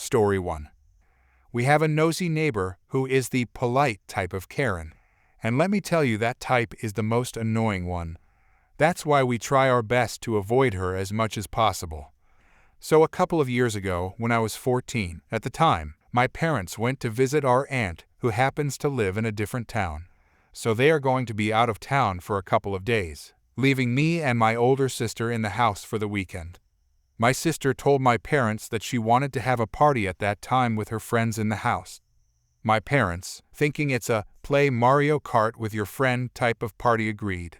Story 1. We have a nosy neighbor who is the polite type of Karen. And let me tell you, that type is the most annoying one. That's why we try our best to avoid her as much as possible. So a couple of years ago, when I was 14, at the time, my parents went to visit our aunt who happens to live in a different town. So they are going to be out of town for a couple of days, leaving me and my older sister in the house for the weekend. My sister told my parents that she wanted to have a party at that time with her friends in the house. My parents, thinking it's a play Mario Kart with your friend type of party, agreed.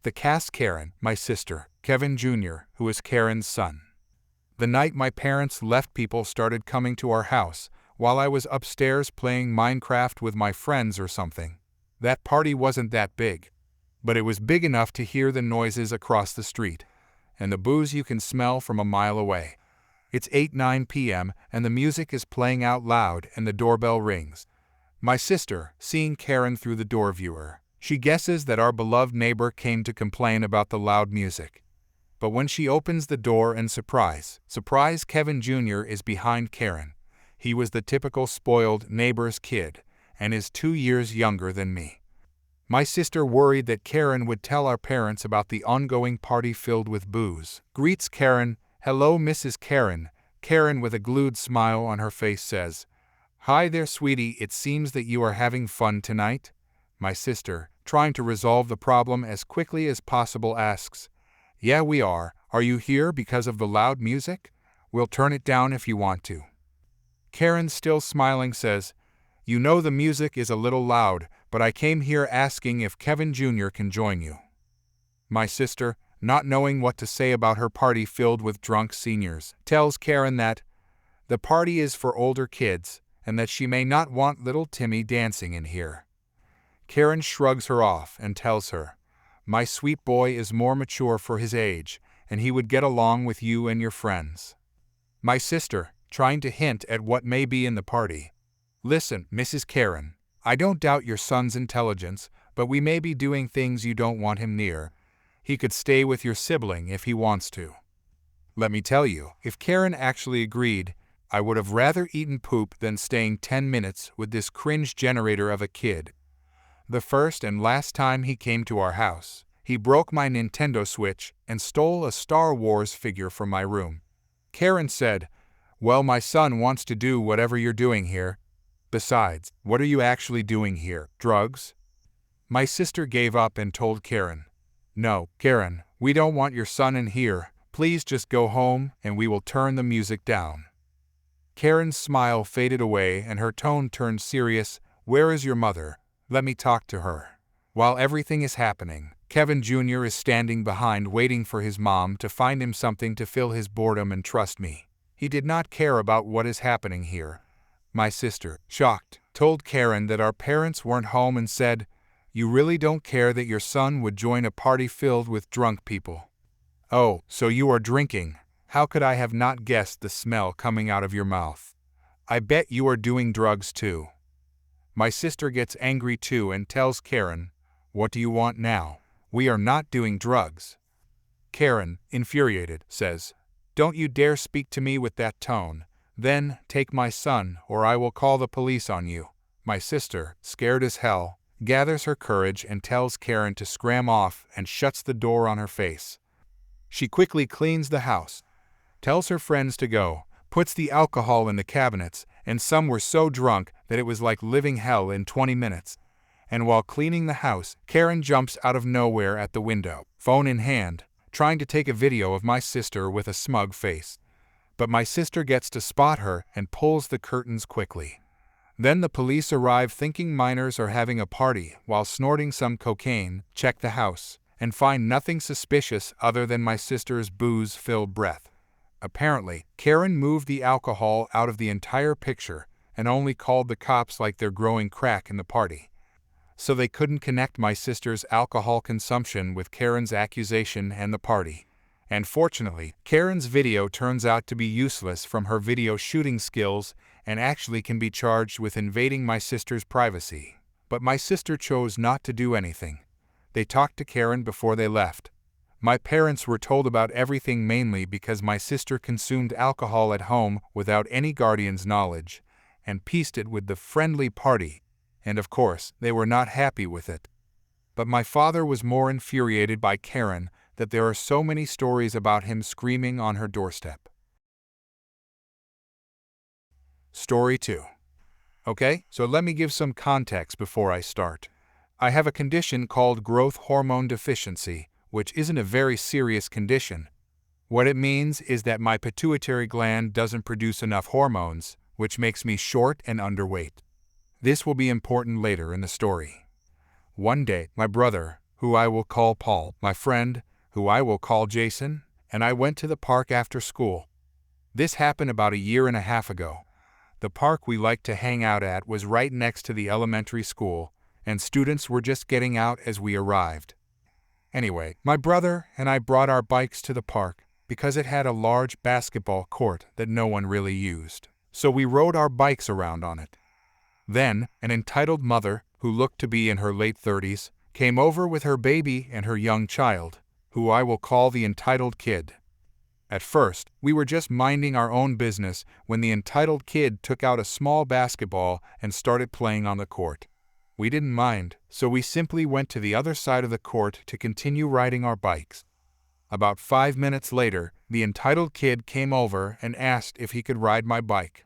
The cast Karen, my sister, Kevin Jr., who is Karen's son. The night my parents left, people started coming to our house while I was upstairs playing Minecraft with my friends or something. That party wasn't that big, but it was big enough to hear the noises across the street, and the booze you can smell from a mile away. It's 8-9 p.m. and the music is playing out loud and the doorbell rings. My sister, seeing Karen through the door viewer, she guesses that our beloved neighbor came to complain about the loud music. But when she opens the door and surprise, Kevin Jr. is behind Karen. He was the typical spoiled neighbor's kid and is 2 years younger than me. My sister, worried that Karen would tell our parents about the ongoing party filled with booze, greets Karen. "Hello, Mrs. Karen." Karen, with a glued smile on her face, says, "Hi there, sweetie, it seems that you are having fun tonight." My sister, trying to resolve the problem as quickly as possible, asks, "Yeah, we are. Are you here because of the loud music? We'll turn it down if you want to." Karen, still smiling, says, "You know the music is a little loud, but I came here asking if Kevin Jr. can join you." My sister, not knowing what to say about her party filled with drunk seniors, tells Karen that the party is for older kids and that she may not want little Timmy dancing in here. Karen shrugs her off and tells her, "My sweet boy is more mature for his age, and he would get along with you and your friends." My sister, trying to hint at what may be in the party, "Listen, Mrs. Karen, I don't doubt your son's intelligence, but we may be doing things you don't want him near. He could stay with your sibling if he wants to." Let me tell you, if Karen actually agreed, I would have rather eaten poop than staying 10 minutes with this cringe generator of a kid. The first and last time he came to our house, he broke my Nintendo Switch and stole a Star Wars figure from my room. Karen said, "Well, my son wants to do whatever you're doing here. Besides, what are you actually doing here? Drugs?" My sister gave up and told Karen, "No, Karen, we don't want your son in here. Please just go home and we will turn the music down." Karen's smile faded away and her tone turned serious. "Where is your mother? Let me talk to her." While everything is happening, Kevin Jr. is standing behind waiting for his mom to find him something to fill his boredom, and trust me, he did not care about what is happening here. My sister, shocked, told Karen that our parents weren't home and said, "You really don't care that your son would join a party filled with drunk people? Oh, so you are drinking. How could I have not guessed the smell coming out of your mouth? I bet you are doing drugs too." My sister gets angry too and tells Karen, "What do you want now? We are not doing drugs." Karen, infuriated, says, "Don't you dare speak to me with that tone. Then, take my son or I will call the police on you." My sister, scared as hell, gathers her courage and tells Karen to scram off and shuts the door on her face. She quickly cleans the house, tells her friends to go, puts the alcohol in the cabinets, and some were so drunk that it was like living hell in 20 minutes. And while cleaning the house, Karen jumps out of nowhere at the window, phone in hand, trying to take a video of my sister with a smug face. But my sister gets to spot her and pulls the curtains quickly. Then the police arrive thinking minors are having a party while snorting some cocaine, check the house, and find nothing suspicious other than my sister's booze-filled breath. Apparently, Karen moved the alcohol out of the entire picture and only called the cops like they're growing crack in the party. So they couldn't connect my sister's alcohol consumption with Karen's accusation and the party. And fortunately, Karen's video turns out to be useless from her video shooting skills and actually can be charged with invading my sister's privacy. But my sister chose not to do anything. They talked to Karen before they left. My parents were told about everything mainly because my sister consumed alcohol at home without any guardian's knowledge, and pieced it with the friendly party, and of course, they were not happy with it. But my father was more infuriated by Karen that there are so many stories about him screaming on her doorstep. Story 2. Okay, so let me give some context before I start. I have a condition called growth hormone deficiency, which isn't a very serious condition. What it means is that my pituitary gland doesn't produce enough hormones, which makes me short and underweight. This will be important later in the story. One day, my brother, who I will call Paul, my friend, who I will call Jason, and I went to the park after school. This happened about a year and a half ago. The park we liked to hang out at was right next to the elementary school, and students were just getting out as we arrived. Anyway, my brother and I brought our bikes to the park because it had a large basketball court that no one really used. So we rode our bikes around on it. Then, an entitled mother, who looked to be in her late 30s, came over with her baby and her young child, who I will call the entitled kid. At first, we were just minding our own business when the entitled kid took out a small basketball and started playing on the court. We didn't mind, so we simply went to the other side of the court to continue riding our bikes. About 5 minutes later, the entitled kid came over and asked if he could ride my bike.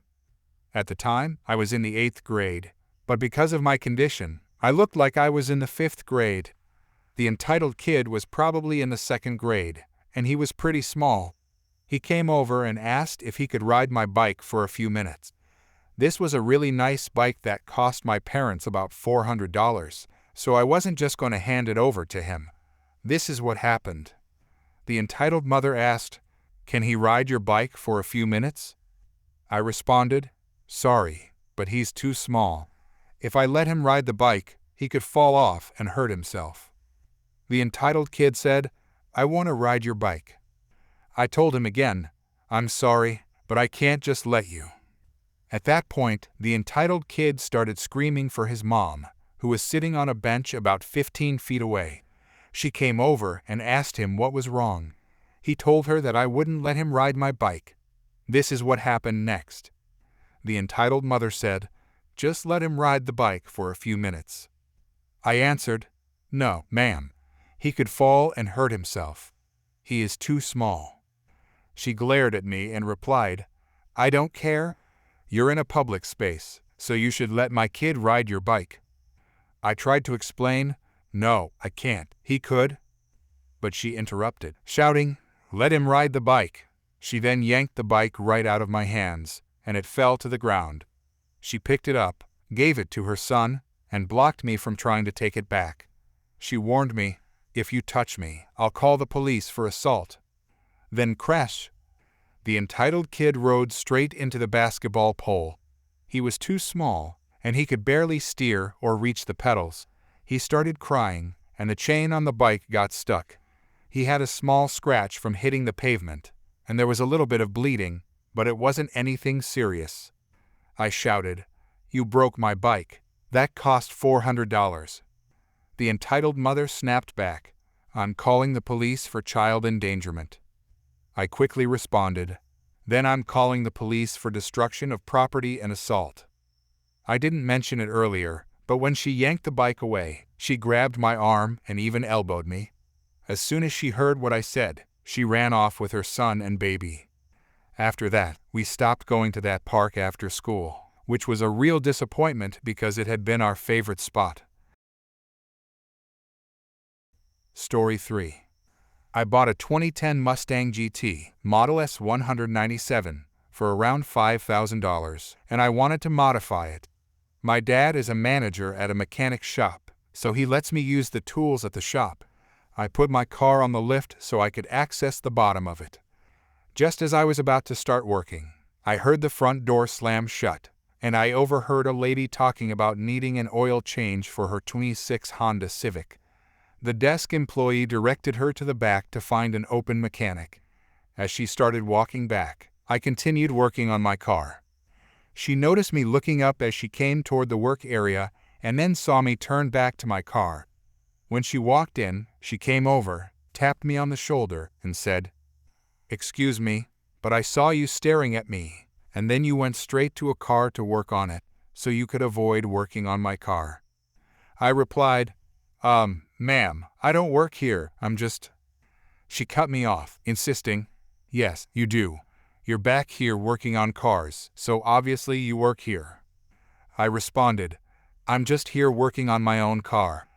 At the time, I was in the 8th grade, but because of my condition, I looked like I was in the 5th grade. The entitled kid was probably in the 2nd grade, and he was pretty small. He came over and asked if he could ride my bike for a few minutes. This was a really nice bike that cost my parents about $400, so I wasn't just going to hand it over to him. This is what happened. The entitled mother asked, "Can he ride your bike for a few minutes?" I responded, "Sorry, but he's too small. If I let him ride the bike, he could fall off and hurt himself." The entitled kid said, "I want to ride your bike." I told him again, "I'm sorry, but I can't just let you." At that point, the entitled kid started screaming for his mom, who was sitting on a bench about 15 feet away. She came over and asked him what was wrong. He told her that I wouldn't let him ride my bike. This is what happened next. The entitled mother said, "Just let him ride the bike for a few minutes." I answered, "No, ma'am. He could fall and hurt himself. He is too small." She glared at me and replied, "I don't care. You're in a public space, so you should let my kid ride your bike." I tried to explain, "No, I can't. He could." But she interrupted, shouting, "Let him ride the bike." She then yanked the bike right out of my hands, and it fell to the ground. She picked it up, gave it to her son, and blocked me from trying to take it back. She warned me, "If you touch me, I'll call the police for assault." Then crash! The entitled kid rode straight into the basketball pole. He was too small, and he could barely steer or reach the pedals. He started crying, and the chain on the bike got stuck. He had a small scratch from hitting the pavement, and there was a little bit of bleeding, but it wasn't anything serious. I shouted, "You broke my bike. That cost $400. The entitled mother snapped back, "I'm calling the police for child endangerment." I quickly responded, "Then I'm calling the police for destruction of property and assault." I didn't mention it earlier, but when she yanked the bike away, she grabbed my arm and even elbowed me. As soon as she heard what I said, she ran off with her son and baby. After that, we stopped going to that park after school, which was a real disappointment because it had been our favorite spot. Story 3. I bought a 2010 Mustang GT, Model S 197, for around $5,000, and I wanted to modify it. My dad is a manager at a mechanic shop, so he lets me use the tools at the shop. I put my car on the lift so I could access the bottom of it. Just as I was about to start working, I heard the front door slam shut, and I overheard a lady talking about needing an oil change for her 26 Honda Civic. The desk employee directed her to the back to find an open mechanic. As she started walking back, I continued working on my car. She noticed me looking up as she came toward the work area and then saw me turn back to my car. When she walked in, she came over, tapped me on the shoulder and said, "Excuse me, but I saw you staring at me, and then you went straight to a car to work on it, so you could avoid working on my car." I replied, "Ma'am, I don't work here, I'm just—" She cut me off, insisting, "Yes, you do. You're back here working on cars, so obviously you work here." I responded, "I'm just here working on my own car.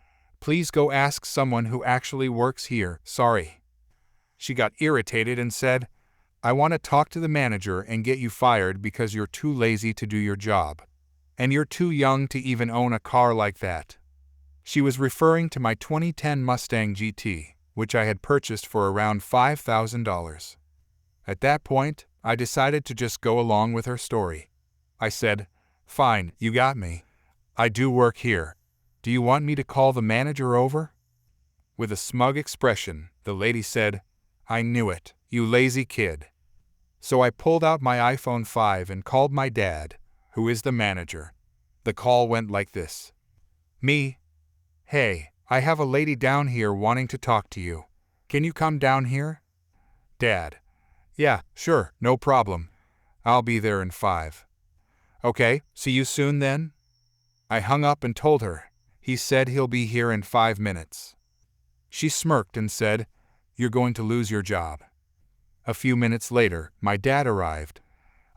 Please go ask someone who actually works here, sorry." She got irritated and said, "I want to talk to the manager and get you fired because you're too lazy to do your job. And you're too young to even own a car like that." She was referring to my 2010 Mustang GT, which I had purchased for around $5,000. At that point, I decided to just go along with her story. I said, "Fine, you got me. I do work here. Do you want me to call the manager over?" With a smug expression, the lady said, "I knew it, you lazy kid." So I pulled out my iPhone 5 and called my dad, who is the manager. The call went like this. Me. "Hey, I have a lady down here wanting to talk to you. Can you come down here?" Dad. "Yeah, sure, no problem. I'll be there in 5. "Okay, see you soon then?" I hung up and told her, "He said he'll be here in 5 minutes. She smirked and said, "You're going to lose your job." A few minutes later, my dad arrived.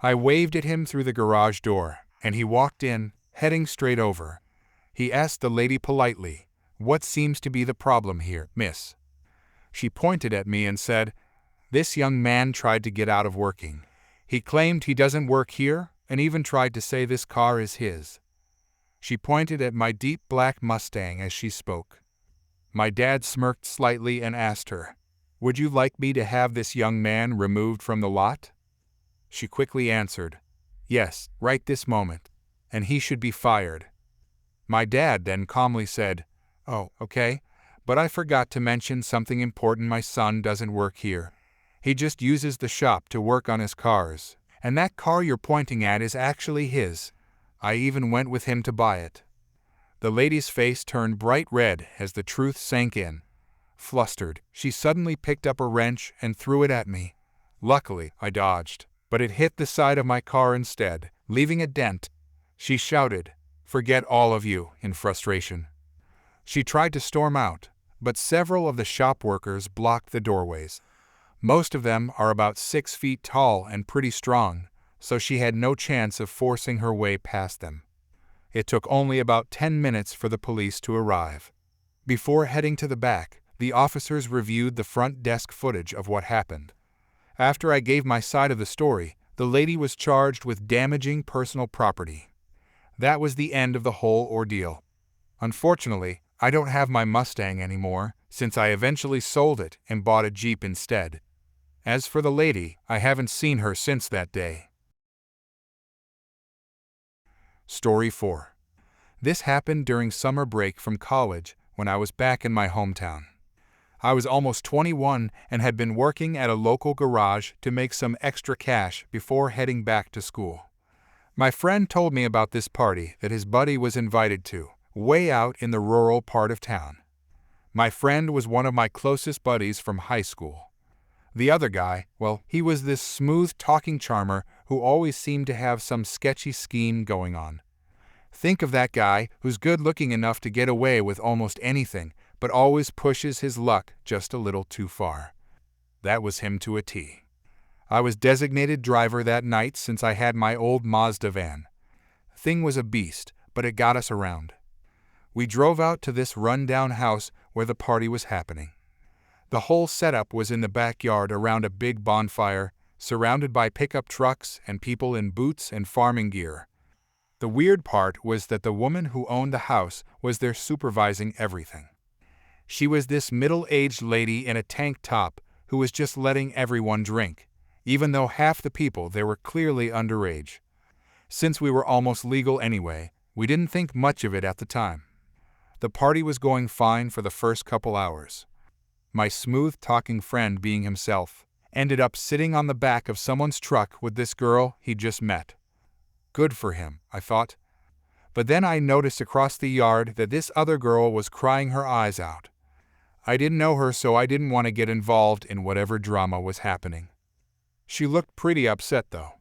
I waved at him through the garage door, and he walked in, heading straight over. He asked the lady politely, "What seems to be the problem here, miss?" She pointed at me and said, "This young man tried to get out of working. He claimed he doesn't work here and even tried to say this car is his." She pointed at my deep black Mustang as she spoke. My dad smirked slightly and asked her, "Would you like me to have this young man removed from the lot?" She quickly answered, "Yes, right this moment, and he should be fired." My dad then calmly said, "Oh, okay, but I forgot to mention something important. My son doesn't work here. He just uses the shop to work on his cars, and that car you're pointing at is actually his. I even went with him to buy it." The lady's face turned bright red as the truth sank in. Flustered, she suddenly picked up a wrench and threw it at me. Luckily, I dodged, but it hit the side of my car instead, leaving a dent. She shouted, "Forget all of you," in frustration. She tried to storm out, but several of the shop workers blocked the doorways. Most of them are about 6 feet tall and pretty strong, so she had no chance of forcing her way past them. It took only about 10 minutes for the police to arrive. Before heading to the back, the officers reviewed the front desk footage of what happened. After I gave my side of the story, the lady was charged with damaging personal property. That was the end of the whole ordeal. Unfortunately, I don't have my Mustang anymore, since I eventually sold it and bought a Jeep instead. As for the lady, I haven't seen her since that day. Story 4. This happened during summer break from college when I was back in my hometown. I was almost 21 and had been working at a local garage to make some extra cash before heading back to school. My friend told me about this party that his buddy was invited to, way out in the rural part of town. My friend was one of my closest buddies from high school. The other guy, well, he was this smooth-talking charmer who always seemed to have some sketchy scheme going on. Think of that guy who's good-looking enough to get away with almost anything, but always pushes his luck just a little too far. That was him to a T. I was designated driver that night since I had my old Mazda van. Thing was a beast, but it got us around. We drove out to this run-down house where the party was happening. The whole setup was in the backyard around a big bonfire, surrounded by pickup trucks and people in boots and farming gear. The weird part was that the woman who owned the house was there supervising everything. She was this middle-aged lady in a tank top who was just letting everyone drink, even though half the people there were clearly underage. Since we were almost legal anyway, we didn't think much of it at the time. The party was going fine for the first couple hours. My smooth-talking friend, being himself, ended up sitting on the back of someone's truck with this girl he'd just met. Good for him, I thought. But then I noticed across the yard that this other girl was crying her eyes out. I didn't know her, so I didn't want to get involved in whatever drama was happening. She looked pretty upset though.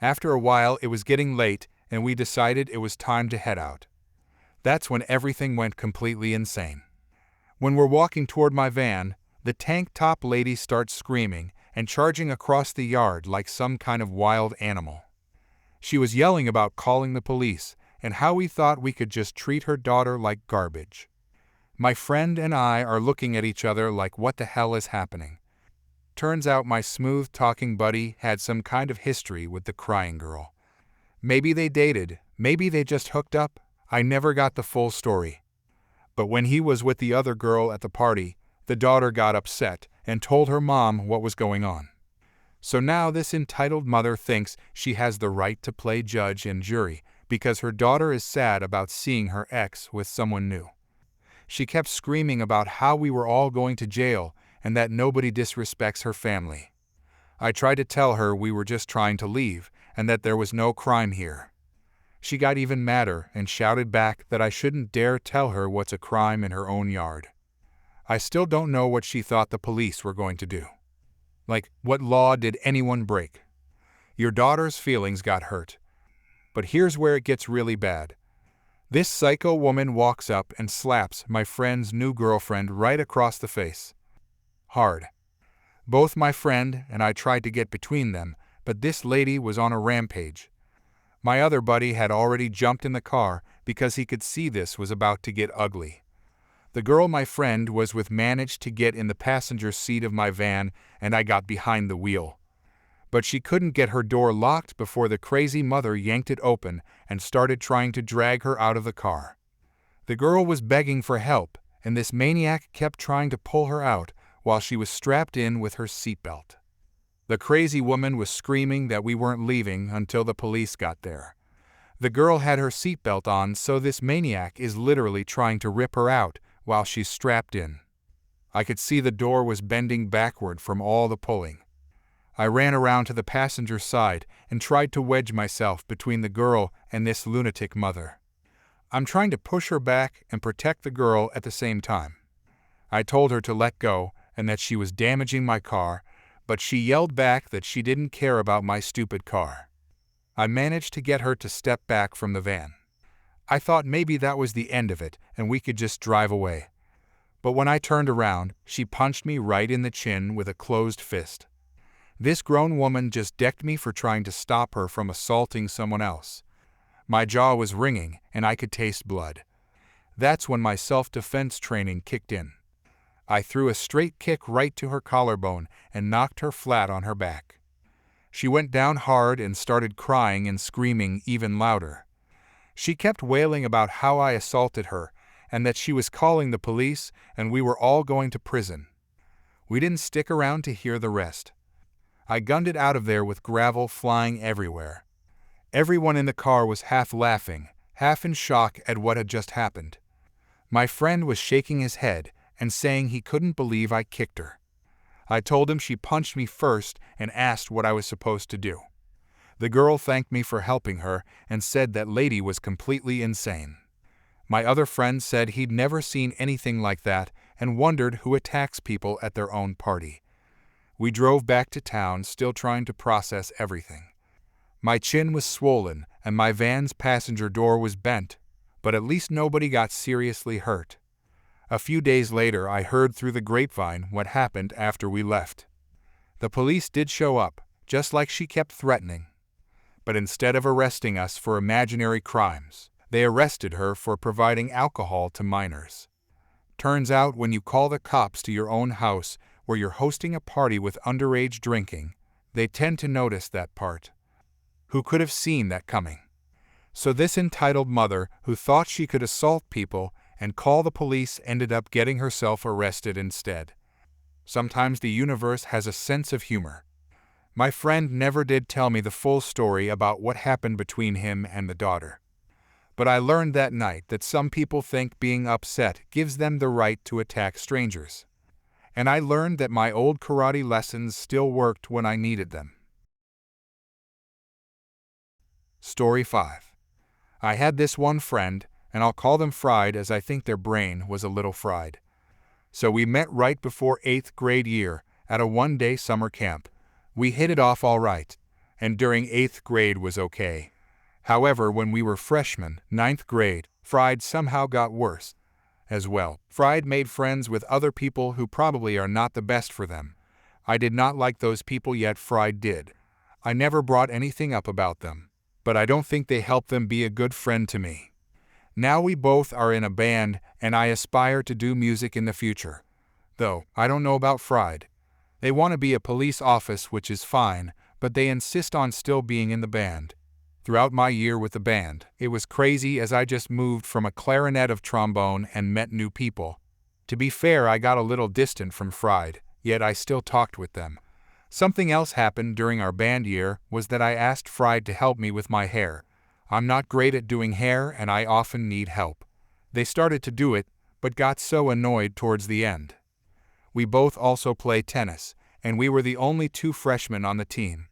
After a while, it was getting late, and we decided it was time to head out. That's when everything went completely insane. When we're walking toward my van, the tank top lady starts screaming and charging across the yard like some kind of wild animal. She was yelling about calling the police and how we thought we could just treat her daughter like garbage. My friend and I are looking at each other like, what the hell is happening? Turns out my smooth-talking buddy had some kind of history with the crying girl. Maybe they dated, maybe they just hooked up. I never got the full story. But when he was with the other girl at the party, the daughter got upset and told her mom what was going on. So now this entitled mother thinks she has the right to play judge and jury because her daughter is sad about seeing her ex with someone new. She kept screaming about how we were all going to jail and that nobody disrespects her family. I tried to tell her we were just trying to leave and that there was no crime here. She got even madder and shouted back that I shouldn't dare tell her what's a crime in her own yard. I still don't know what she thought the police were going to do. Like, what law did anyone break? Your daughter's feelings got hurt. But here's where it gets really bad. This psycho woman walks up and slaps my friend's new girlfriend right across the face. Hard. Both my friend and I tried to get between them, but this lady was on a rampage. My other buddy had already jumped in the car because he could see this was about to get ugly. The girl my friend was with managed to get in the passenger seat of my van and I got behind the wheel. But she couldn't get her door locked before the crazy mother yanked it open and started trying to drag her out of the car. The girl was begging for help, and this maniac kept trying to pull her out while she was strapped in with her seatbelt. The crazy woman was screaming that we weren't leaving until the police got there. The girl had her seatbelt on, so this maniac is literally trying to rip her out while she's strapped in. I could see the door was bending backward from all the pulling. I ran around to the passenger side and tried to wedge myself between the girl and this lunatic mother. I'm trying to push her back and protect the girl at the same time. I told her to let go and that she was damaging my car, but she yelled back that she didn't care about my stupid car. I managed to get her to step back from the van. I thought maybe that was the end of it and we could just drive away. But when I turned around, she punched me right in the chin with a closed fist. This grown woman just decked me for trying to stop her from assaulting someone else. My jaw was ringing and I could taste blood. That's when my self-defense training kicked in. I threw a straight kick right to her collarbone and knocked her flat on her back. She went down hard and started crying and screaming even louder. She kept wailing about how I assaulted her and that she was calling the police and we were all going to prison. We didn't stick around to hear the rest. I gunned it out of there with gravel flying everywhere. Everyone in the car was half laughing, half in shock at what had just happened. My friend was shaking his head and saying he couldn't believe I kicked her. I told him she punched me first and asked what I was supposed to do. The girl thanked me for helping her and said that lady was completely insane. My other friend said he'd never seen anything like that and wondered who attacks people at their own party. We drove back to town, still trying to process everything. My chin was swollen and my van's passenger door was bent, but at least nobody got seriously hurt. A few days later, I heard through the grapevine what happened after we left. The police did show up, just like she kept threatening. But instead of arresting us for imaginary crimes, they arrested her for providing alcohol to minors. Turns out when you call the cops to your own house where you're hosting a party with underage drinking, they tend to notice that part. Who could have seen that coming? So this entitled mother who thought she could assault people and call the police ended up getting herself arrested instead. Sometimes the universe has a sense of humor. My friend never did tell me the full story about what happened between him and the daughter. But I learned that night that some people think being upset gives them the right to attack strangers. And I learned that my old karate lessons still worked when I needed them. Story 5. I had this one friend, and I'll call them fried as I think their brain was a little fried. So we met right before 8th grade year at a one-day summer camp. We hit it off all right, and during 8th grade was okay. However, when we were freshmen, 9th grade, Fried somehow got worse. As well, Fried made friends with other people who probably are not the best for them. I did not like those people, yet Fried did. I never brought anything up about them, but I don't think they helped them be a good friend to me. Now we both are in a band, and I aspire to do music in the future. Though, I don't know about Fried. They want to be a police officer, which is fine, but they insist on still being in the band. Throughout my year with the band, it was crazy as I just moved from a clarinet of trombone and met new people. To be fair, I got a little distant from Fried, yet I still talked with them. Something else happened during our band year was that I asked Fried to help me with my hair. I'm not great at doing hair and I often need help. They started to do it, but got so annoyed towards the end. We both also play tennis, and we were the only two freshmen on the team.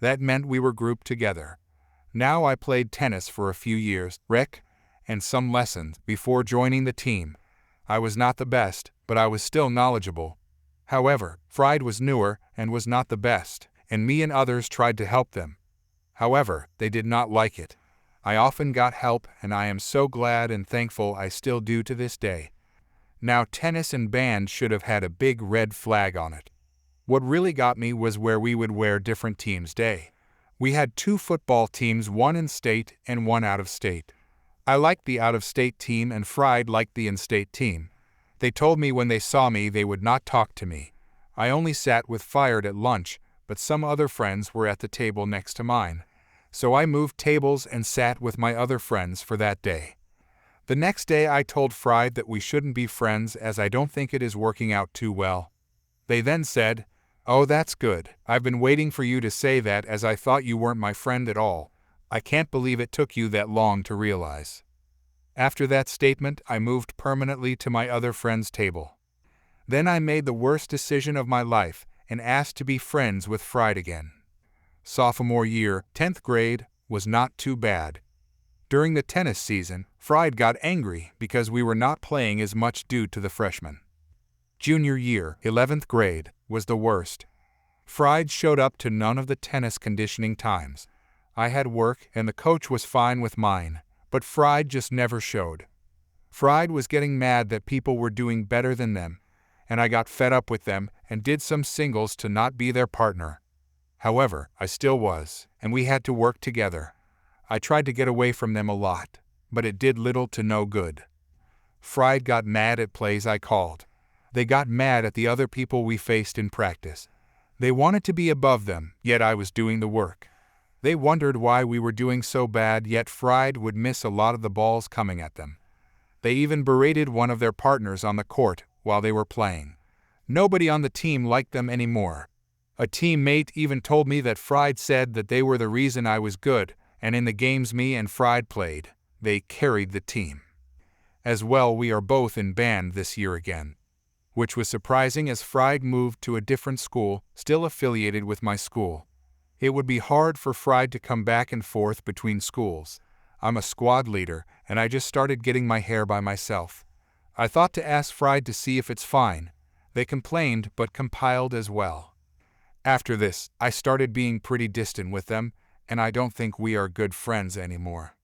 That meant we were grouped together. Now I played tennis for a few years, and some lessons before joining the team. I was not the best, but I was still knowledgeable. However, Fried was newer and was not the best, and me and others tried to help them. However, they did not like it. I often got help, and I am so glad and thankful I still do to this day. Now, tennis and band should have had a big red flag on it. What really got me was where we would wear different teams' day. We had two football teams, one in state and one out of state. I liked the out-of-state team and Fried liked the in-state team. They told me when they saw me they would not talk to me. I only sat with Fried at lunch, but some other friends were at the table next to mine. So I moved tables and sat with my other friends for that day. The next day I told Fried that we shouldn't be friends as I don't think it is working out too well. They then said, "Oh, that's good. I've been waiting for you to say that as I thought you weren't my friend at all. I can't believe it took you that long to realize." After that statement, I moved permanently to my other friend's table. Then I made the worst decision of my life and asked to be friends with Fried again. Sophomore year, 10th grade, was not too bad. During the tennis season, Fried got angry because we were not playing as much due to the freshmen. Junior year, 11th grade, was the worst. Fried showed up to none of the tennis conditioning times. I had work and the coach was fine with mine, but Fried just never showed. Fried was getting mad that people were doing better than them, and I got fed up with them and did some singles to not be their partner. However, I still was, and we had to work together. I tried to get away from them a lot, but it did little to no good. Fried got mad at plays I called. They got mad at the other people we faced in practice. They wanted to be above them, yet I was doing the work. They wondered why we were doing so bad, yet Fried would miss a lot of the balls coming at them. They even berated one of their partners on the court while they were playing. Nobody on the team liked them anymore. A teammate even told me that Fried said that they were the reason I was good, and in the games me and Fried played, they carried the team. As well, we are both in band this year again, which was surprising as Fried moved to a different school, still affiliated with my school. It would be hard for Fried to come back and forth between schools. I'm a squad leader, and I just started getting my hair by myself. I thought to ask Fried to see if it's fine. They complained, but compiled as well. After this, I started being pretty distant with them, and I don't think we are good friends anymore.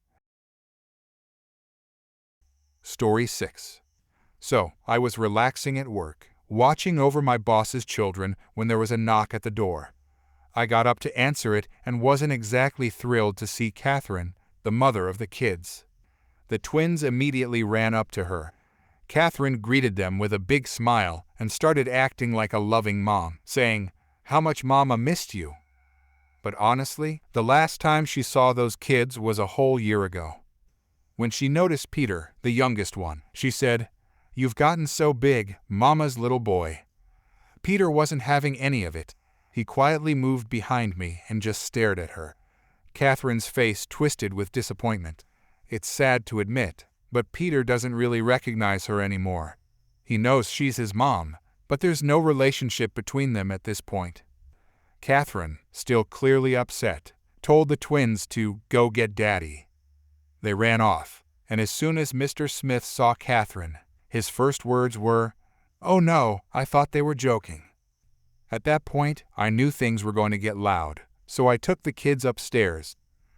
Story 6. So, I was relaxing at work, watching over my boss's children when there was a knock at the door. I got up to answer it and wasn't exactly thrilled to see Catherine, the mother of the kids. The twins immediately ran up to her. Catherine greeted them with a big smile and started acting like a loving mom, saying, "How much Mama missed you." But honestly, the last time she saw those kids was a whole year ago. When she noticed Peter, the youngest one, she said, "You've gotten so big, Mama's little boy." Peter wasn't having any of it. He quietly moved behind me and just stared at her. Catherine's face twisted with disappointment. It's sad to admit, but Peter doesn't really recognize her anymore. He knows she's his mom, but there's no relationship between them at this point. Catherine, still clearly upset, told the twins to go get Daddy. They ran off, and as soon as Mr. Smith saw Catherine, his first words were, "Oh no, I thought they were joking." At that point, I knew things were going to get loud, so I took the kids upstairs.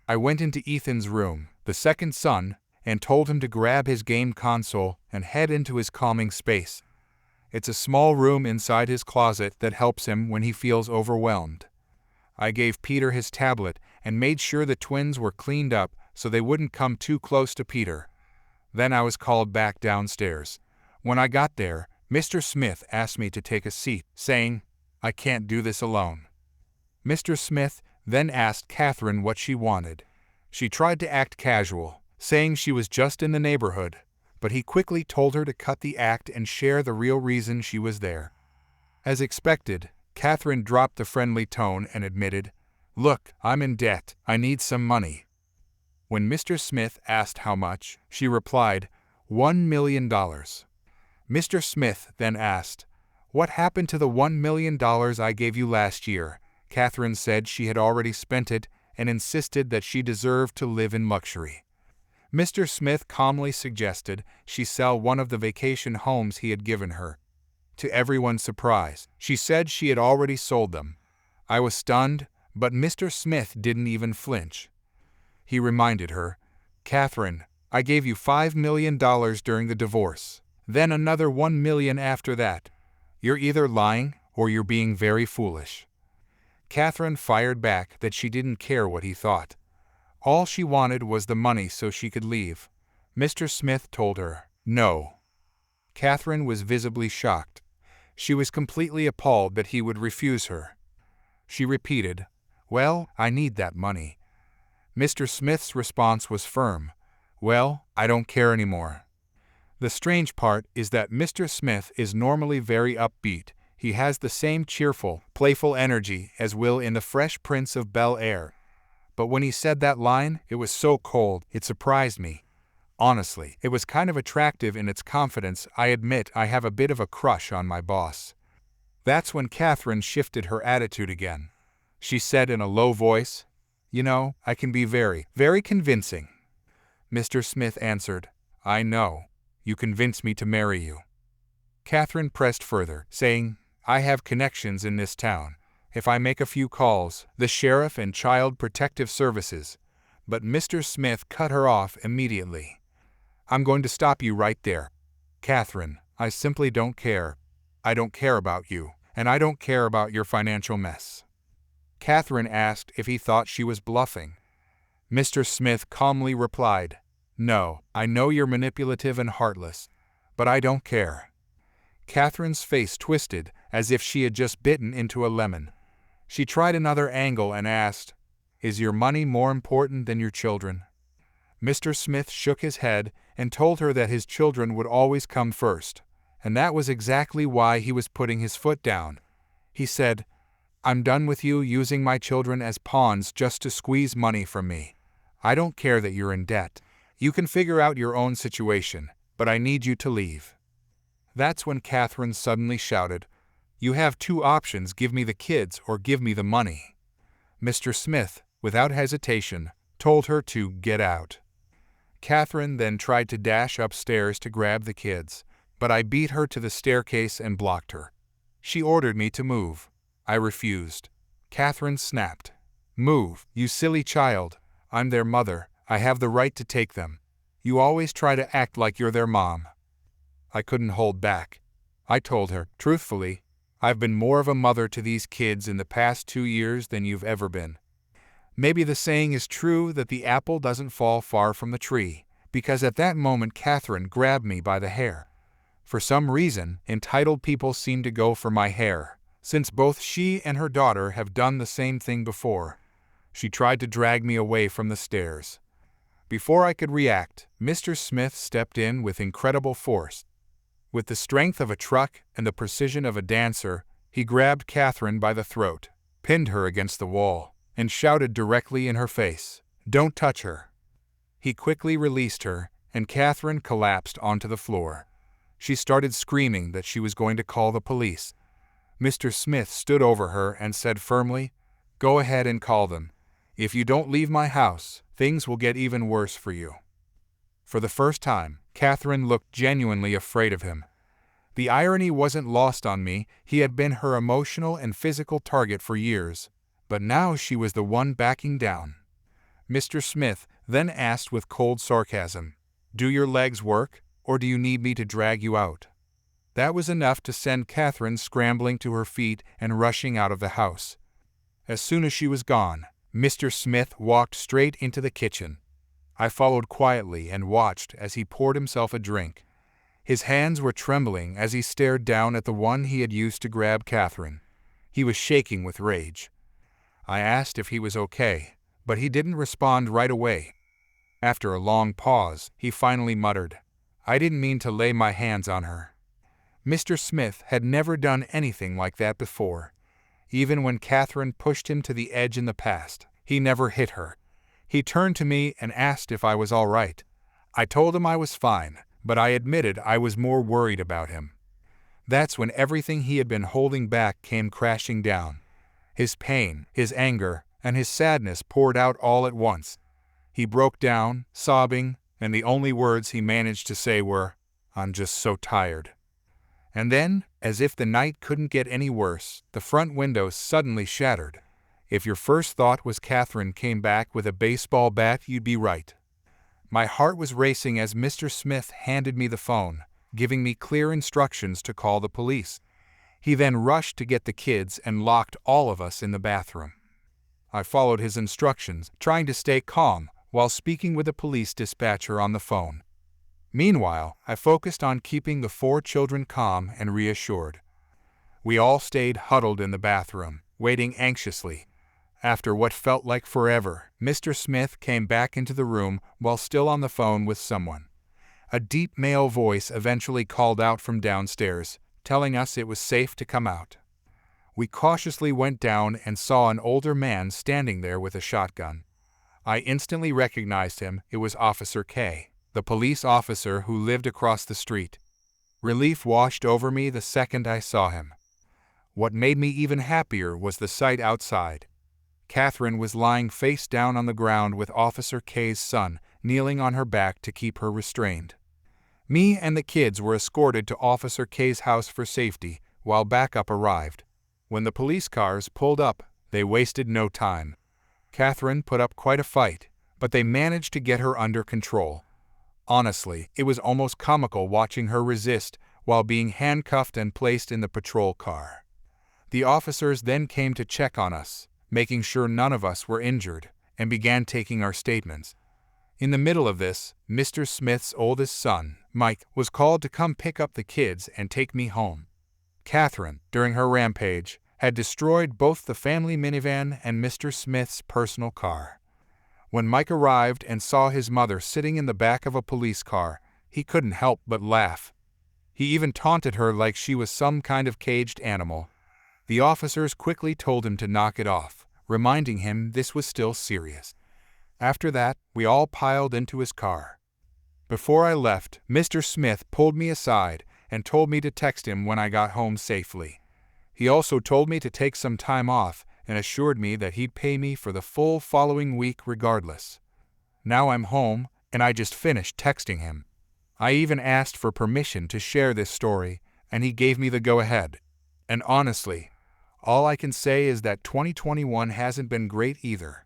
I went into Ethan's room, the second son, and told him to grab his game console and head into his calming space. It's a small room inside his closet that helps him when he feels overwhelmed. I gave Peter his tablet and made sure the twins were cleaned up so they wouldn't come too close to Peter. Then I was called back downstairs. When I got there, Mr. Smith asked me to take a seat, saying, "I can't do this alone." Mr. Smith then asked Catherine what she wanted. She tried to act casual, saying she was just in the neighborhood, but he quickly told her to cut the act and share the real reason she was there. As expected, Catherine dropped the friendly tone and admitted, "Look, I'm in debt. I need some money." When Mr. Smith asked how much, she replied, $1 million. Mr. Smith then asked, "What happened to the $1 million I gave you last year?" Catherine said she had already spent it and insisted that she deserved to live in luxury. Mr. Smith calmly suggested she sell one of the vacation homes he had given her. To everyone's surprise, she said she had already sold them. I was stunned, but Mr. Smith didn't even flinch. He reminded her, "Catherine, I gave you $5 million during the divorce, then another $1 million after that. You're either lying or you're being very foolish." Catherine fired back that she didn't care what he thought. All she wanted was the money so she could leave. Mr. Smith told her, "No." Catherine was visibly shocked. She was completely appalled that he would refuse her. She repeated, "Well, I need that money." Mr. Smith's response was firm, "Well, I don't care anymore." The strange part is that Mr. Smith is normally very upbeat. He has the same cheerful, playful energy as Will in The Fresh Prince of Bel-Air. But when he said that line, it was so cold, it surprised me. Honestly, it was kind of attractive in its confidence. I admit I have a bit of a crush on my boss. That's when Catherine shifted her attitude again. She said in a low voice, "You know, I can be very, very convincing." Mr. Smith answered, "I know. You convinced me to marry you." Catherine pressed further, saying, "I have connections in this town. If I make a few calls, the sheriff and child protective services." But Mr. Smith cut her off immediately. "I'm going to stop you right there. Catherine, I simply don't care. I don't care about you, and I don't care about your financial mess." Catherine asked if he thought she was bluffing. Mr. Smith calmly replied, "No, I know you're manipulative and heartless, but I don't care." Catherine's face twisted as if she had just bitten into a lemon. She tried another angle and asked, "Is your money more important than your children?" Mr. Smith shook his head and told her that his children would always come first, and that was exactly why he was putting his foot down. He said, "I'm done with you using my children as pawns just to squeeze money from me. I don't care that you're in debt. You can figure out your own situation, but I need you to leave." That's when Catherine suddenly shouted, "You have two options, give me the kids or give me the money." Mr. Smith, without hesitation, told her to get out. Catherine then tried to dash upstairs to grab the kids, but I beat her to the staircase and blocked her. She ordered me to move. I refused. Catherine snapped, "Move, you silly child. I'm their mother. I have the right to take them. You always try to act like you're their mom." I couldn't hold back. I told her, truthfully, "I've been more of a mother to these kids in the past 2 years than you've ever been." Maybe the saying is true that the apple doesn't fall far from the tree, because at that moment Catherine grabbed me by the hair. For some reason, entitled people seem to go for my hair, since both she and her daughter have done the same thing before. She tried to drag me away from the stairs. Before I could react, Mr. Smith stepped in with incredible force. With the strength of a truck and the precision of a dancer, he grabbed Catherine by the throat, pinned her against the wall, and shouted directly in her face, "Don't touch her." He quickly released her, and Catherine collapsed onto the floor. She started screaming that she was going to call the police. Mr. Smith stood over her and said firmly, "Go ahead and call them. If you don't leave my house, things will get even worse for you." For the first time, Catherine looked genuinely afraid of him. The irony wasn't lost on me. He had been her emotional and physical target for years, but now she was the one backing down. Mr. Smith then asked with cold sarcasm, "Do your legs work, or do you need me to drag you out?" That was enough to send Catherine scrambling to her feet and rushing out of the house. As soon as she was gone, Mr. Smith walked straight into the kitchen. I followed quietly and watched as he poured himself a drink. His hands were trembling as he stared down at the one he had used to grab Catherine. He was shaking with rage. I asked if he was okay, but he didn't respond right away. After a long pause, he finally muttered, "I didn't mean to lay my hands on her." Mr. Smith had never done anything like that before. Even when Catherine pushed him to the edge in the past, he never hit her. He turned to me and asked if I was all right. I told him I was fine, but I admitted I was more worried about him. That's when everything he had been holding back came crashing down. His pain, his anger, and his sadness poured out all at once. He broke down, sobbing, and the only words he managed to say were, "I'm just so tired." And then, as if the night couldn't get any worse, the front window suddenly shattered. If your first thought was Catherine came back with a baseball bat, you'd be right. My heart was racing as Mr. Smith handed me the phone, giving me clear instructions to call the police. He then rushed to get the kids and locked all of us in the bathroom. I followed his instructions, trying to stay calm while speaking with a police dispatcher on the phone. Meanwhile, I focused on keeping the 4 children calm and reassured. We all stayed huddled in the bathroom, waiting anxiously. After what felt like forever, Mr. Smith came back into the room while still on the phone with someone. A deep male voice eventually called out from downstairs, telling us it was safe to come out. We cautiously went down and saw an older man standing there with a shotgun. I instantly recognized him. It was Officer K, the police officer who lived across the street. Relief washed over me the second I saw him. What made me even happier was the sight outside. Catherine was lying face down on the ground with Officer K's son kneeling on her back to keep her restrained. Me and the kids were escorted to Officer K's house for safety while backup arrived. When the police cars pulled up, they wasted no time. Catherine put up quite a fight, but they managed to get her under control. Honestly, it was almost comical watching her resist while being handcuffed and placed in the patrol car. The officers then came to check on us, making sure none of us were injured, and began taking our statements. In the middle of this, Mr. Smith's oldest son, Mike, was called to come pick up the kids and take me home. Catherine, during her rampage, had destroyed both the family minivan and Mr. Smith's personal car. When Mike arrived and saw his mother sitting in the back of a police car, he couldn't help but laugh. He even taunted her like she was some kind of caged animal. The officers quickly told him to knock it off, reminding him this was still serious. After that, we all piled into his car. Before I left, Mr. Smith pulled me aside and told me to text him when I got home safely. He also told me to take some time off and assured me that he'd pay me for the full following week regardless. Now I'm home, and I just finished texting him. I even asked for permission to share this story, and he gave me the go-ahead. And honestly, all I can say is that 2021 hasn't been great either.